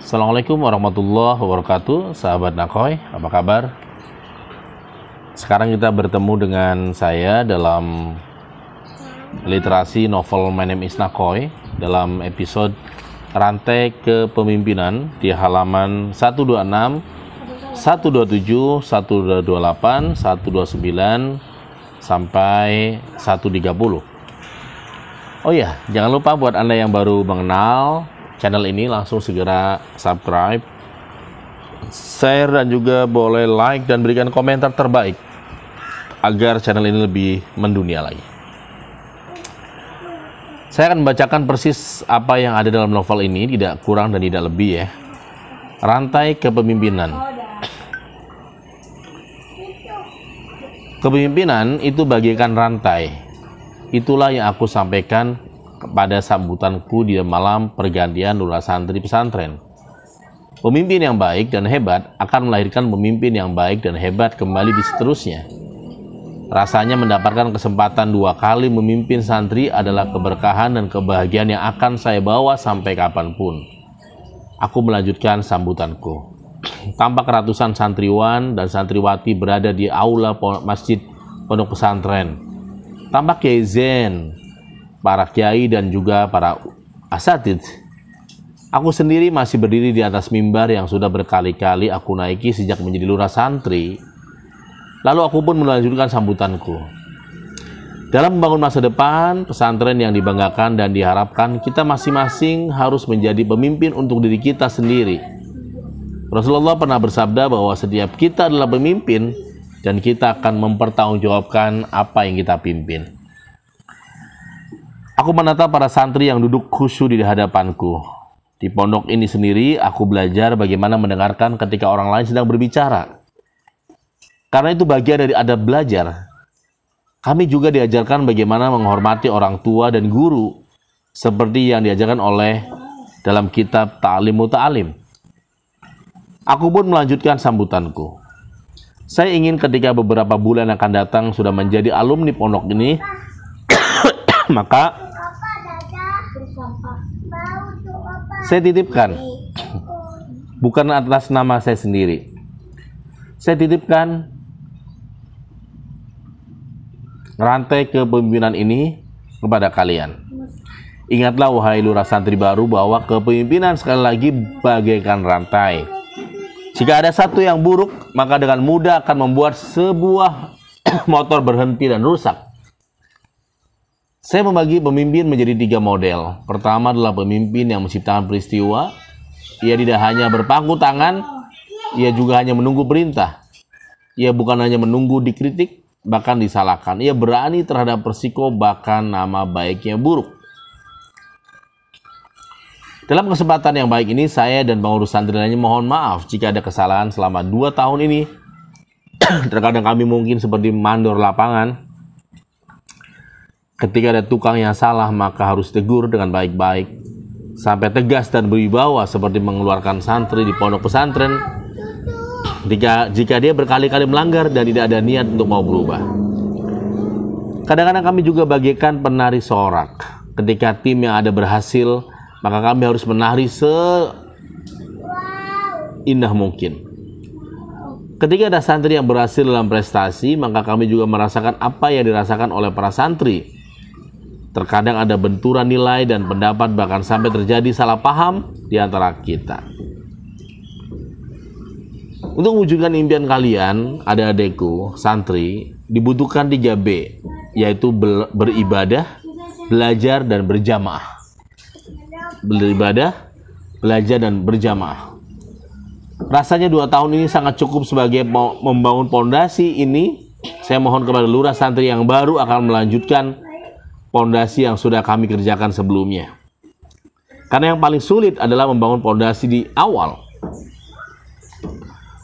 Assalamualaikum warahmatullahi wabarakatuh, sahabat Nakoy, apa kabar? Sekarang kita bertemu dengan saya dalam literasi novel My Name is Nakoy dalam episode Rantai Kepemimpinan di halaman 126, 127, 128, 129 sampai 130. Oh ya, jangan lupa buat Anda yang baru mengenal channel ini langsung segera subscribe, share, dan juga boleh like dan berikan komentar terbaik agar channel ini lebih mendunia lagi. Saya akan membacakan persis apa yang ada dalam novel ini, tidak kurang dan tidak lebih ya. Rantai Kepemimpinan. Kepemimpinan itu bagaikan rantai. Itulah yang aku sampaikan pada sambutanku di malam pergantian lurah santri pesantren. Pemimpin yang baik dan hebat akan melahirkan pemimpin yang baik dan hebat kembali di seterusnya. Rasanya mendapatkan kesempatan 2 kali memimpin santri adalah keberkahan dan kebahagiaan yang akan saya bawa sampai kapanpun. Aku melanjutkan sambutanku. Tampak ratusan santriwan dan santriwati berada di aula masjid pondok pesantren. Tampak Kiai Zen, para kiai dan juga para asatid. Aku sendiri masih berdiri di atas mimbar yang sudah berkali-kali aku naiki sejak menjadi lurah santri. Lalu aku pun melanjutkan sambutanku. Dalam membangun masa depan pesantren yang dibanggakan dan diharapkan, kita masing-masing harus menjadi pemimpin untuk diri kita sendiri. Rasulullah pernah bersabda bahwa setiap kita adalah pemimpin dan kita akan mempertanggungjawabkan apa yang kita pimpin. Aku menatap para santri yang duduk khusyuk di hadapanku. Di pondok ini sendiri, aku belajar bagaimana mendengarkan ketika orang lain sedang berbicara. Karena itu bagian dari adab belajar. Kami juga diajarkan bagaimana menghormati orang tua dan guru, seperti yang diajarkan oleh dalam kitab Ta'lim Muta'alim. Aku pun melanjutkan sambutanku. Saya ingin ketika beberapa bulan akan datang sudah menjadi alumni pondok ini, maka saya titipkan, bukan atas nama saya sendiri, saya titipkan rantai kepemimpinan ini kepada kalian. Ingatlah wahai lurah santri baru bahwa kepemimpinan sekali lagi bagaikan rantai. Jika ada satu yang buruk, maka dengan mudah akan membuat sebuah motor berhenti dan rusak. Saya membagi pemimpin menjadi 3 model. Pertama adalah pemimpin yang menciptakan peristiwa. Ia tidak hanya berpangku tangan, ia juga hanya menunggu perintah. Ia bukan hanya menunggu dikritik, bahkan disalahkan. Ia berani terhadap resiko, bahkan nama baiknya buruk. Dalam kesempatan yang baik ini, saya dan pengurus santri lainnya mohon maaf jika ada kesalahan selama 2 tahun ini. Terkadang kami mungkin seperti mandor lapangan. Ketika ada tukang yang salah, maka harus tegur dengan baik-baik, sampai tegas dan berwibawa seperti mengeluarkan santri di pondok pesantren jika dia berkali-kali melanggar dan tidak ada niat untuk mau berubah. Kadang-kadang kami juga bagaikan penari sorak. Ketika tim yang ada berhasil, maka kami harus menari seindah mungkin. Ketika ada santri yang berhasil dalam prestasi, maka kami juga merasakan apa yang dirasakan oleh para santri. Terkadang ada benturan nilai dan pendapat, bahkan sampai terjadi salah paham di antara kita. Untuk mewujudkan impian kalian, adik-adikku, santri, dibutuhkan 3B, yaitu beribadah, belajar, dan berjamaah. Beribadah, belajar, dan berjamaah. Rasanya 2 tahun ini sangat cukup sebagai membangun pondasi ini. Saya mohon kepada lurah santri yang baru akan melanjutkan pondasi yang sudah kami kerjakan sebelumnya. Karena yang paling sulit adalah membangun pondasi di awal.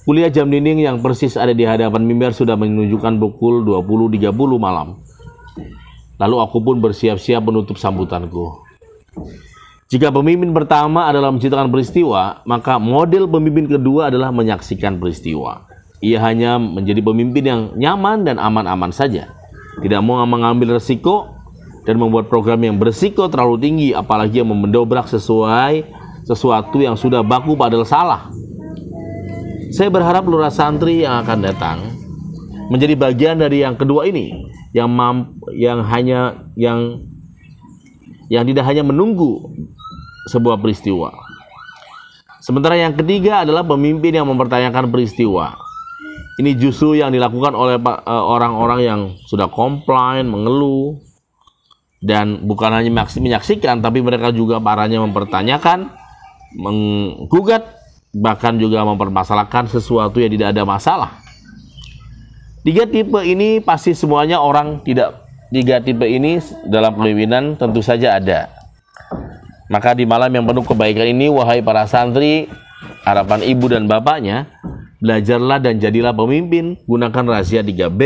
Kuliah jam dinding yang persis ada di hadapan mimbar sudah menunjukkan pukul 20.30 malam. Lalu aku pun bersiap-siap menutup sambutanku. Jika pemimpin pertama adalah menciptakan peristiwa, maka model pemimpin kedua adalah menyaksikan peristiwa. Ia hanya menjadi pemimpin yang nyaman dan aman-aman saja. Tidak mau mengambil resiko dan membuat program yang berisiko terlalu tinggi, apalagi yang mendobrak sesuai sesuatu yang sudah baku padahal salah. Saya berharap lurah santri yang akan datang menjadi bagian dari yang kedua ini, yang tidak hanya menunggu sebuah peristiwa. Sementara yang ketiga adalah pemimpin yang mempertanyakan peristiwa. Ini justru yang dilakukan oleh orang-orang yang sudah komplain, mengeluh, dan bukan hanya menyaksikan, tapi mereka juga parahnya mempertanyakan, menggugat, bahkan juga mempermasalahkan sesuatu yang tidak ada masalah. Tiga tipe ini pasti semuanya orang tidak. Tiga tipe ini dalam kepemimpinan tentu saja ada. Maka di malam yang penuh kebaikan ini, wahai para santri, harapan ibu dan bapaknya, belajarlah dan jadilah pemimpin. Gunakan rahasia 3B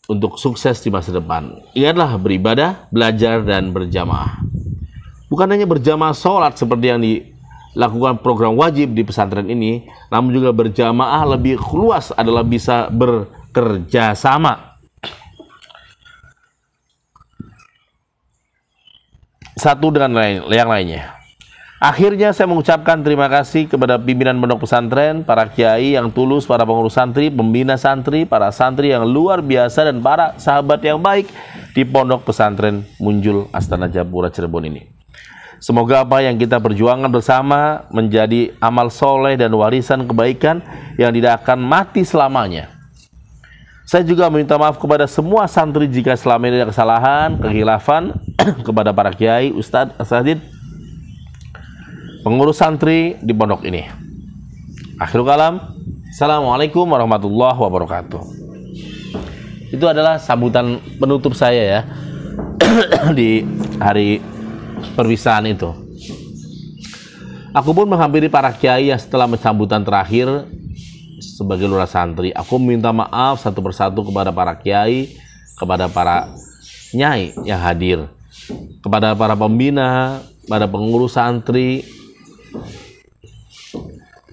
untuk sukses di masa depan. Ingatlah beribadah, belajar, dan berjamaah. Bukan hanya berjamaah sholat seperti yang dilakukan program wajib di pesantren ini, namun juga berjamaah lebih luas adalah bisa bekerja sama. Satu dengan yang lainnya. Akhirnya saya mengucapkan terima kasih kepada pimpinan pondok pesantren, para kiai yang tulus, para pengurus santri, pembina santri, para santri yang luar biasa, dan para sahabat yang baik di pondok pesantren Munjul Astana Japura Cirebon ini. Semoga apa yang kita perjuangkan bersama menjadi amal soleh dan warisan kebaikan yang tidak akan mati selamanya. Saya juga meminta maaf kepada semua santri jika selama ini ada kesalahan, kekhilafan kepada para kiai, ustadz, asatidz, pengurus santri di pondok ini. Akhirul kalam, assalamualaikum warahmatullahi wabarakatuh. Itu adalah sambutan penutup saya ya di hari perpisahan itu. Aku pun menghampiri para kiai yang setelah sambutan terakhir sebagai lurah santri. Aku minta maaf satu persatu kepada para kiai, kepada para nyai yang hadir, kepada para pembina, pada pengurus santri.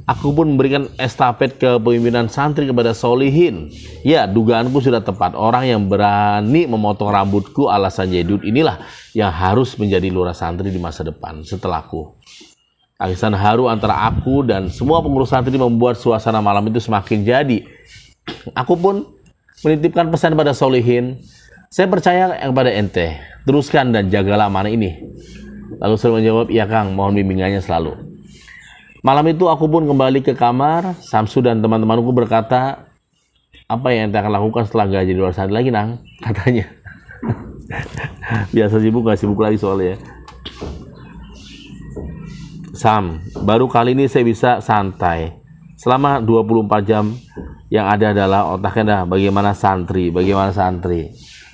Aku pun memberikan estafet kepemimpinan santri kepada solihin. Ya, dugaanku sudah tepat. Orang yang berani memotong rambutku ala Sanjay Dutt inilah yang harus menjadi lurah santri di masa depan setelahku. Tangisan haru antara aku dan semua pengurus santri membuat suasana malam itu semakin jadi. Aku pun menitipkan pesan pada solihin. Saya percaya kepada ente. Teruskan dan jagalah amanah ini. Lalu saya menjawab, iya Kang, mohon bimbingannya selalu. Malam itu aku pun kembali ke kamar. Samsu dan teman-temanku berkata, apa yang ente akan lakukan setelah gak jadi lurah santri lagi, Nang? Katanya. Biasa sibuk, gak sibuk lagi soalnya. Sam, baru kali ini saya bisa santai. Selama 24 jam yang ada adalah otaknya bagaimana santri.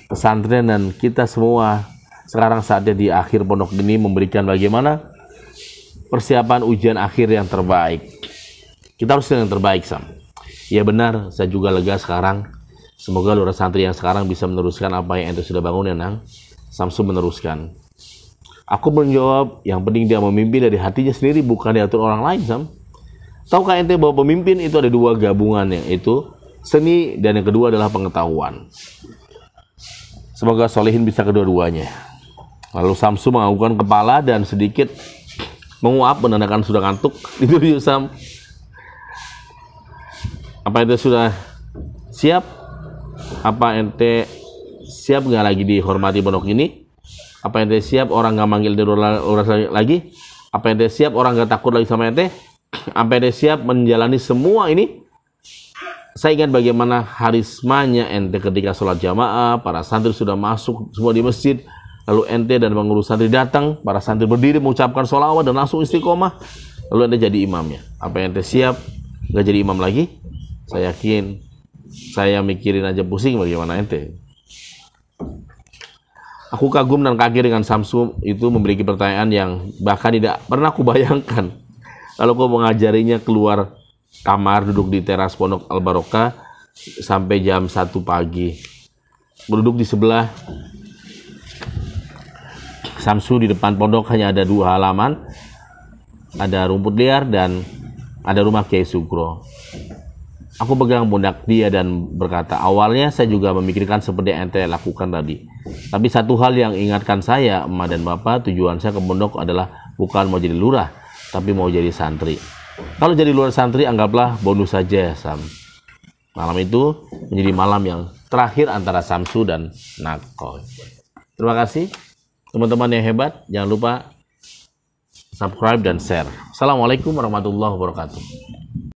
Pesantren dan kita semua sekarang saatnya di akhir pondok ini memberikan bagaimana persiapan ujian akhir yang terbaik. Kita harus yang terbaik, Sam. Ya benar, saya juga lega sekarang. Semoga lurah santri yang sekarang bisa meneruskan apa yang ente sudah bangun ya, Nang. Samsu meneruskan. Aku menjawab, yang penting dia memimpin dari hatinya sendiri, bukan diatur orang lain, Sam. Tahukah ente bahwa pemimpin itu ada dua gabungan, yaitu seni dan yang kedua adalah pengetahuan. Semoga solihin bisa kedua-duanya. Lalu Samsu menganggukkan kepala dan sedikit menguap, menandakan sudah ngantuk. Itu Sam. Apa ente sudah siap? Apa ente siap nggak lagi dihormati pondok ini? Apa ente siap orang nggak manggil lurah lagi? Apa ente siap orang nggak takut lagi sama ente? Apa ente siap menjalani semua ini? Saya ingat bagaimana harismanya ente ketika sholat jamaah, para santri sudah masuk semua di masjid. Lalu ente dan pengurus santri datang, para santri berdiri mengucapkan sholawat dan langsung istiqomah. Lalu ente jadi imamnya. Apa ente siap nggak jadi imam lagi? Saya yakin. Saya mikirin aja pusing bagaimana ente. Aku kagum dan kaget dengan Samsu itu memiliki pertanyaan yang bahkan tidak pernah aku bayangkan. Lalu aku mengajarinya keluar kamar, duduk di teras pondok Al Barokah sampai jam 1 pagi. Berduduk di sebelah Samsu di depan pondok hanya ada 2 halaman. Ada rumput liar dan ada rumah Kiai Sugro. Aku pegang pundak dia dan berkata, awalnya saya juga memikirkan seperti yang ente lakukan tadi. Tapi satu hal yang ingatkan saya, emak dan bapak, tujuan saya ke pondok adalah bukan mau jadi lurah, tapi mau jadi santri. Kalau jadi luar santri, anggaplah bonus saja ya Sam. Malam itu menjadi malam yang terakhir antara Samsu dan Nakoy. Terima kasih teman-teman yang hebat. Jangan lupa subscribe dan share. Assalamualaikum warahmatullahi wabarakatuh.